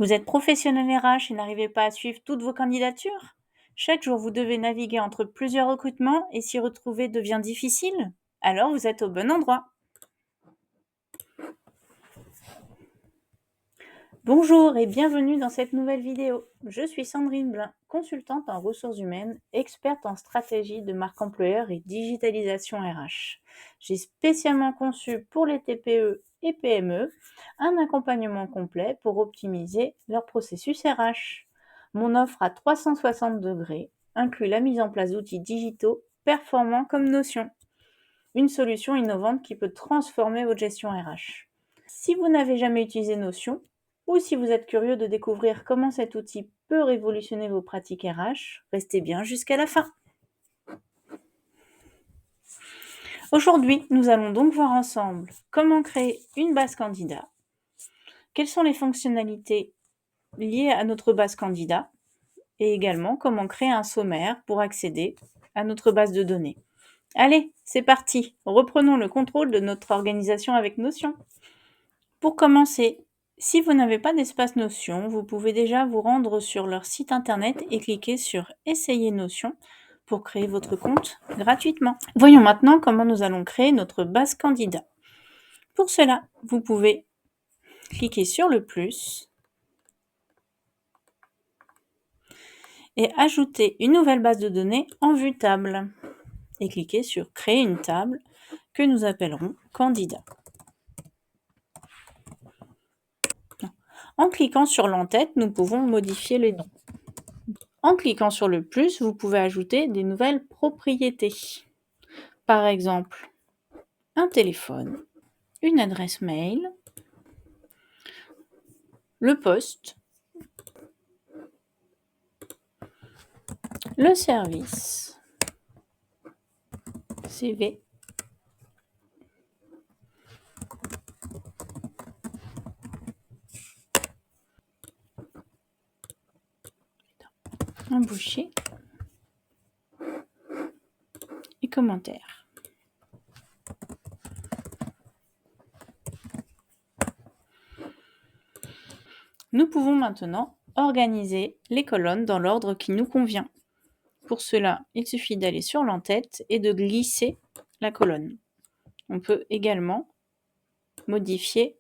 Vous êtes professionnel RH et n'arrivez pas à suivre toutes vos candidatures? Chaque jour, vous devez naviguer entre plusieurs recrutements et s'y retrouver devient difficile? Alors vous êtes au bon endroit. Bonjour et bienvenue dans cette nouvelle vidéo. Je suis Sandrine Blin, consultante en ressources humaines, experte en stratégie de marque employeur et digitalisation RH. J'ai spécialement conçu pour les TPE et PME un accompagnement complet pour optimiser leur processus RH. Mon offre à 360 degrés inclut la mise en place d'outils digitaux performants comme Notion, une solution innovante qui peut transformer votre gestion RH. Si vous n'avez jamais utilisé Notion, ou si vous êtes curieux de découvrir comment cet outil peut révolutionner vos pratiques RH, restez bien jusqu'à la fin. Aujourd'hui, nous allons donc voir ensemble comment créer une base candidat, quelles sont les fonctionnalités liées à notre base candidat, et également comment créer un sommaire pour accéder à notre base de données. Allez, c'est parti, reprenons le contrôle de notre organisation avec Notion. Pour commencer, si vous n'avez pas d'espace Notion, vous pouvez déjà vous rendre sur leur site internet et cliquer sur Essayer Notion pour créer votre compte gratuitement. Voyons maintenant comment nous allons créer notre base candidat. Pour cela, vous pouvez cliquer sur le plus et ajouter une nouvelle base de données en vue table et cliquer sur Créer une table que nous appellerons Candidat. En cliquant sur l'en-tête, nous pouvons modifier les noms. En cliquant sur le plus, vous pouvez ajouter des nouvelles propriétés. Par exemple, un téléphone, une adresse mail, le poste, le service, CV, embauché et commentaires. Nous pouvons maintenant organiser les colonnes dans l'ordre qui nous convient. Pour cela, il suffit d'aller sur l'en-tête et de glisser la colonne. On peut également modifier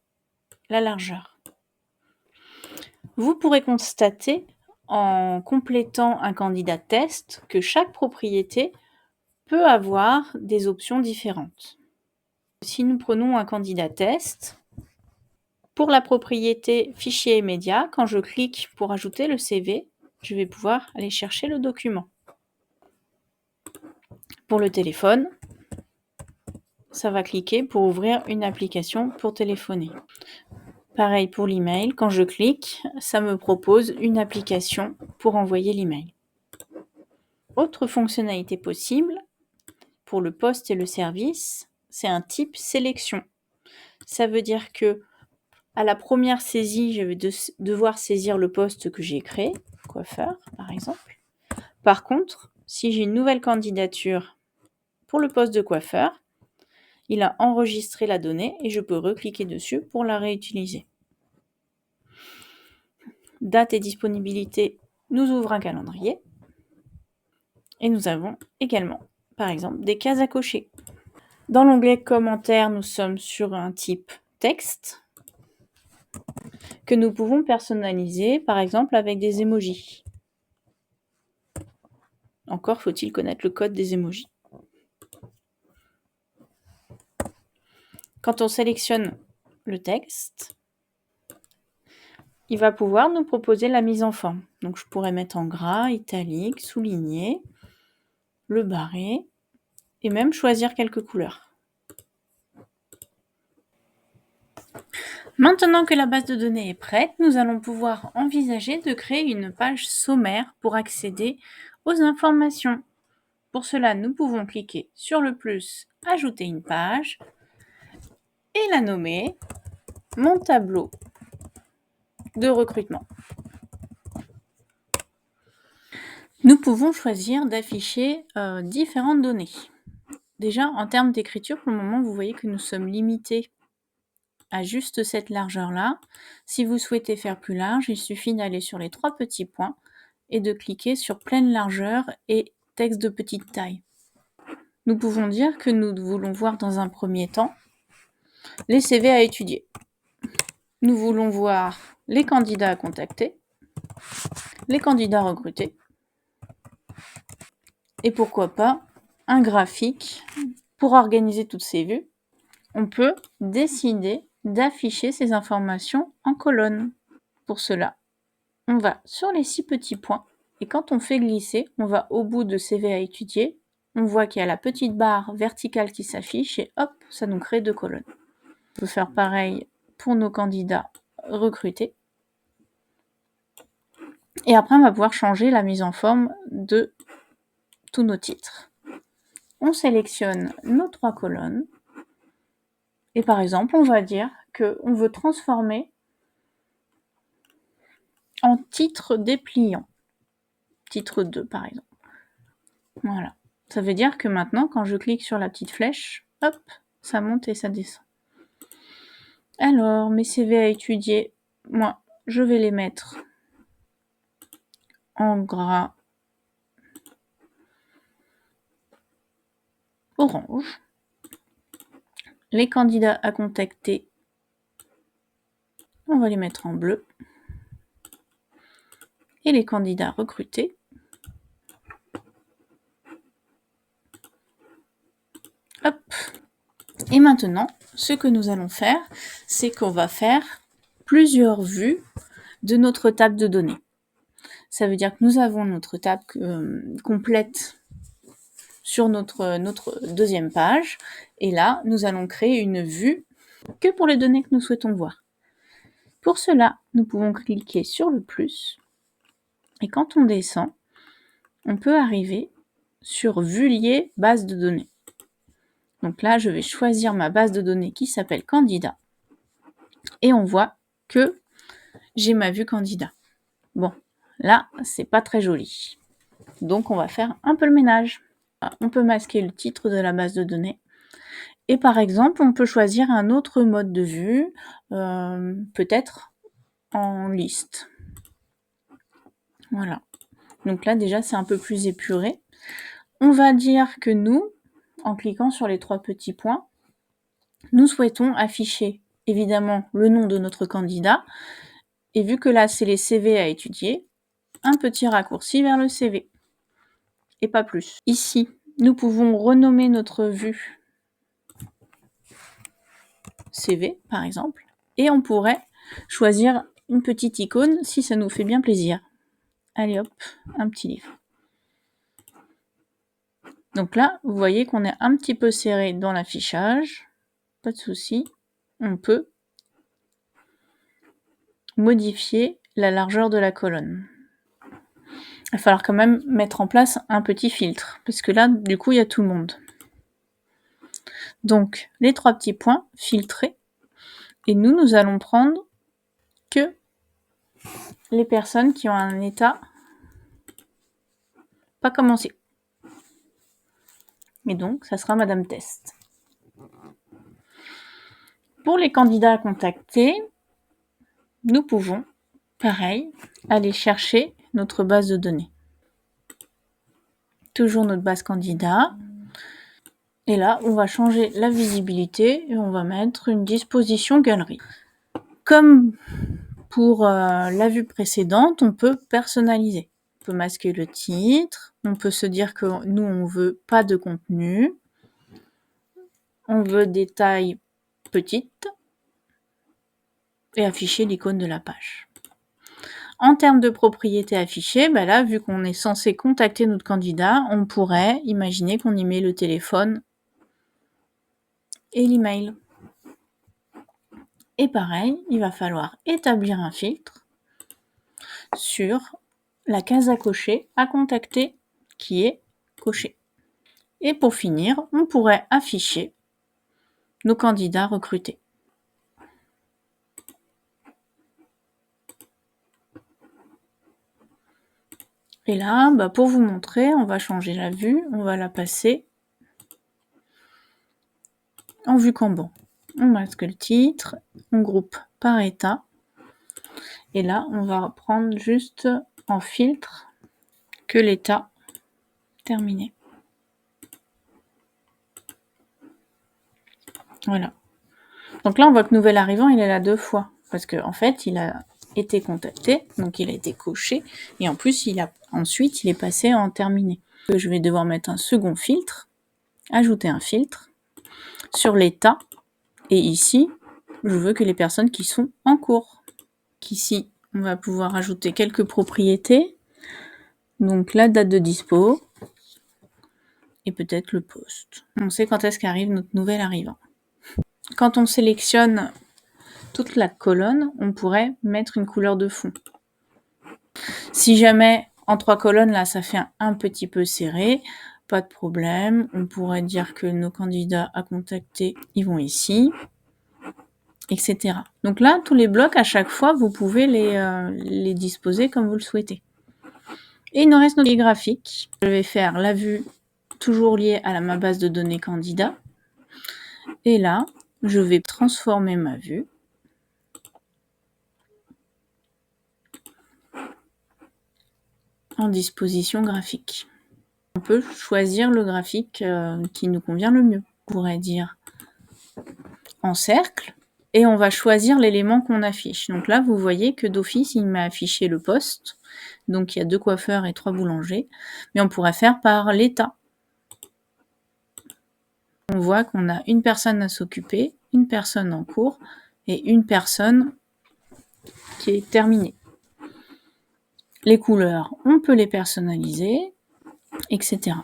la largeur. Vous pourrez constater en complétant un candidat test que chaque propriété peut avoir des options différentes. Si nous prenons un candidat test, pour la propriété fichier immédiat, quand je clique pour ajouter le CV, je vais pouvoir aller chercher le document. Pour le téléphone, ça va cliquer pour ouvrir une application pour téléphoner. Pareil pour l'email, quand je clique, ça me propose une application pour envoyer l'email. Autre fonctionnalité possible, pour le poste et le service, c'est un type sélection. Ça veut dire que à la première saisie, je vais devoir saisir le poste que j'ai créé, coiffeur par exemple. Par contre, si j'ai une nouvelle candidature pour le poste de coiffeur, il a enregistré la donnée et je peux recliquer dessus pour la réutiliser. Date et disponibilité nous ouvre un calendrier. Et nous avons également, par exemple, des cases à cocher. Dans l'onglet commentaires, nous sommes sur un type texte que nous pouvons personnaliser, par exemple, avec des emojis. Encore faut-il connaître le code des emojis. Quand on sélectionne le texte, il va pouvoir nous proposer la mise en forme. Donc je pourrais mettre en gras, italique, souligné, le barrer et même choisir quelques couleurs. Maintenant que la base de données est prête, nous allons pouvoir envisager de créer une page sommaire pour accéder aux informations. Pour cela, nous pouvons cliquer sur le plus « Ajouter une page » et la nommer « Mon tableau de recrutement ». Nous pouvons choisir d'afficher différentes données. Déjà, en termes d'écriture, pour le moment, vous voyez que nous sommes limités à juste cette largeur-là. Si vous souhaitez faire plus large, il suffit d'aller sur les 3 petits points et de cliquer sur pleine largeur et texte de petite taille. Nous pouvons dire que nous voulons voir dans un premier temps les CV à étudier. Nous voulons voir les candidats à contacter, les candidats recrutés, et pourquoi pas un graphique pour organiser toutes ces vues. On peut décider d'afficher ces informations en colonne. Pour cela, on va sur les 6 petits points et quand on fait glisser, on va au bout de CV à étudier. On voit qu'il y a la petite barre verticale qui s'affiche et hop, ça nous crée 2 colonnes. On peut faire pareil pour nos candidats recrutés. Et après, on va pouvoir changer la mise en forme de tous nos titres. On sélectionne nos 3 colonnes. Et par exemple, on va dire qu'on veut transformer en titre dépliant. Titre 2, par exemple. Voilà. Ça veut dire que maintenant, quand je clique sur la petite flèche, hop, ça monte et ça descend. Alors, mes CV à étudier, moi, je vais les mettre en gras orange. Les candidats à contacter, on va les mettre en bleu. Et les candidats recrutés, hop. Et maintenant, ce que nous allons faire, c'est qu'on va faire plusieurs vues de notre table de données. Ça veut dire que nous avons notre table complète sur notre deuxième page. Et là, nous allons créer une vue que pour les données que nous souhaitons voir. Pour cela, nous pouvons cliquer sur le plus. Et quand on descend, on peut arriver sur Vue liée base de données. Donc là, je vais choisir ma base de données qui s'appelle candidat. Et on voit que j'ai ma vue candidat. Bon, là, c'est pas très joli. Donc, on va faire un peu le ménage. On peut masquer le titre de la base de données. Et par exemple, on peut choisir un autre mode de vue, peut-être en liste. Voilà. Donc là, déjà, c'est un peu plus épuré. On va dire que nous, en cliquant sur les 3 petits points, nous souhaitons afficher évidemment le nom de notre candidat. Et vu que là, c'est les CV à étudier, un petit raccourci vers le CV. Et pas plus. Ici, nous pouvons renommer notre vue CV, par exemple. Et on pourrait choisir une petite icône si ça nous fait bien plaisir. Allez hop, un petit livre. Donc là, vous voyez qu'on est un petit peu serré dans l'affichage. Pas de souci. On peut modifier la largeur de la colonne. Il va falloir quand même mettre en place un petit filtre, parce que là, du coup, il y a tout le monde. Donc, les 3 petits points, filtrés. Et nous allons prendre que les personnes qui ont un état pas commencé. Et donc, ça sera Madame Test. Pour les candidats à contacter, nous pouvons, pareil, aller chercher notre base de données. Toujours notre base candidat. Et là, on va changer la visibilité et on va mettre une disposition galerie. Comme pour la vue précédente, on peut personnaliser. On peut masquer le titre, on peut se dire que nous, on veut pas de contenu, on veut des tailles petites et afficher l'icône de la page. En termes de propriétés affichées, là, vu qu'on est censé contacter notre candidat, on pourrait imaginer qu'on y met le téléphone et l'email. Et pareil, il va falloir établir un filtre sur la case à cocher, à contacter, qui est cochée. Et pour finir, on pourrait afficher nos candidats recrutés. Et là, pour vous montrer, on va changer la vue, on va la passer en vue Kanban. On masque le titre, on groupe par état. Et là, on va prendre juste en filtre que l'état terminé. Voilà. Donc là, on voit que nouvel arrivant, il est là 2 fois. Parce qu'en fait, il a été contacté, donc il a été coché. Et en plus, ensuite, il est passé en terminé. Je vais devoir mettre un second filtre, ajouter un filtre sur l'état. Et ici, je veux que les personnes qui sont en cours. Ici, on va pouvoir ajouter quelques propriétés. Donc la date de dispo et peut-être le poste. On sait quand est-ce qu'arrive notre nouvel arrivant. Quand on sélectionne toute la colonne, on pourrait mettre une couleur de fond. Si jamais en 3 colonnes, là, ça fait un petit peu serré, pas de problème. On pourrait dire que nos candidats à contacter, ils vont ici, etc. Donc là, tous les blocs, à chaque fois, vous pouvez les disposer comme vous le souhaitez. Et il nous reste nos billes graphiques. Je vais faire la vue toujours liée à ma base de données candidat. Et là, je vais transformer ma vue en disposition graphique. On peut choisir le graphique qui nous convient le mieux. On pourrait dire en cercle et on va choisir l'élément qu'on affiche. Donc là, vous voyez que d'office, il m'a affiché le poste. Donc il y a 2 coiffeurs et 3 boulangers. Mais on pourrait faire par l'état. On voit qu'on a une personne à s'occuper, une personne en cours et une personne qui est terminée. Les couleurs, on peut les personnaliser, etc.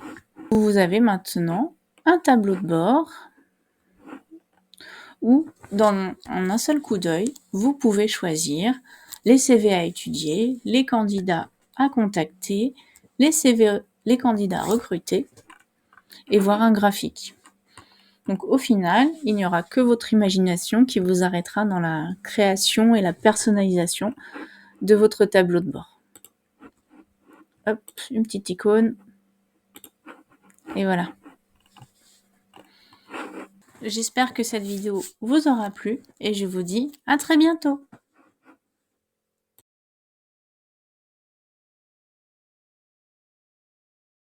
Vous avez maintenant un tableau de bord où, en un seul coup d'œil, vous pouvez choisir les CV à étudier, les candidats à contacter, les candidats à recruter et voir un graphique. Donc au final, il n'y aura que votre imagination qui vous arrêtera dans la création et la personnalisation de votre tableau de bord. Hop, une petite icône. Et voilà. J'espère que cette vidéo vous aura plu et je vous dis à très bientôt.